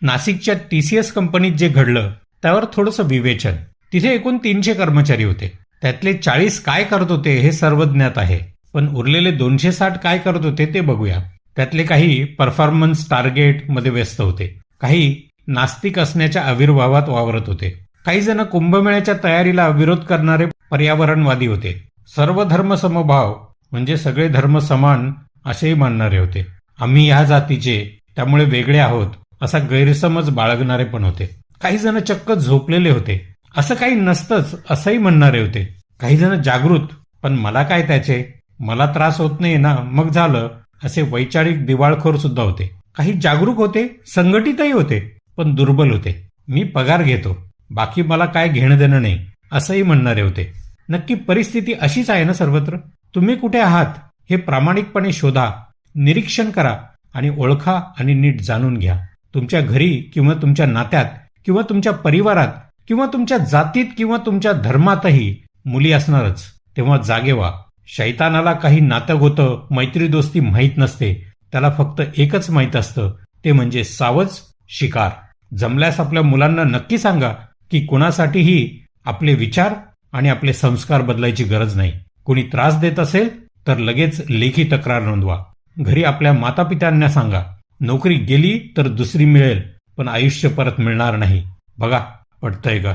नाशिकच्या TCS कंपनीत जे घडलं त्यावर थोडंसं विवेचन. तिथे एकूण 300 कर्मचारी होते. त्यातले 40 काय करत होते हे सर्व ज्ञात आहे, पण उरलेले 260 काय करत होते ते बघूया. त्यातले काही परफॉर्मन्स टार्गेट मध्ये व्यस्त होते, काही नास्तिक असण्याच्या आविर्भावात वावरत होते, काही जण कुंभमेळ्याच्या तयारीला विरोध करणारे पर्यावरणवादी होते, सर्व धर्म समभाव म्हणजे सगळे धर्म समान असेही मानणारे होते, आम्ही या जातीचे त्यामुळे वेगळे आहोत असा गैरसमज बाळगणारे पण होते, काही जण चक्क झोपलेले होते, असं काही नसतंच असंही म्हणणारे होते, काही जण जागृत पण मला काय त्याचे, मला त्रास होत नाही ना मग झालं असे वैचारिक दिवाळखोर सुद्धा होते, काही जागरूक होते, संघटितही होते, पण दुर्बल होते, मी पगार घेतो बाकी मला काय घेणं देणं नाही असंही म्हणणारे होते. नक्की परिस्थिती अशीच आहे ना सर्वत्र? तुम्ही कुठे आहात हे प्रामाणिकपणे शोधा, निरीक्षण करा आणि ओळखा आणि नीट जाणून घ्या. तुमच्या घरी किंवा तुमच्या नात्यात किंवा तुमच्या परिवारात किंवा तुमच्या जातीत किंवा तुमच्या धर्मातही मुली असणारच. तेव्हा जागे व्हा. शैतानाला काही नातं गोतं मैत्री दोस्ती माहीत नसते, त्याला फक्त एकच माहीत असतं, ते म्हणजे सावज शिकार. जमल्यास आपल्या मुलांना नक्की सांगा की कुणासाठीही आपले विचार आणि आपले संस्कार बदलायची गरज नाही. कोणी त्रास देत असेल तर लगेच लेखी तक्रार नोंदवा. घरी आपल्या मातापित्यांना सांगा, नोकरी गेली तर दुसरी मिळेल पण आयुष्य परत मिळणार नाही. बघा पटतंय का?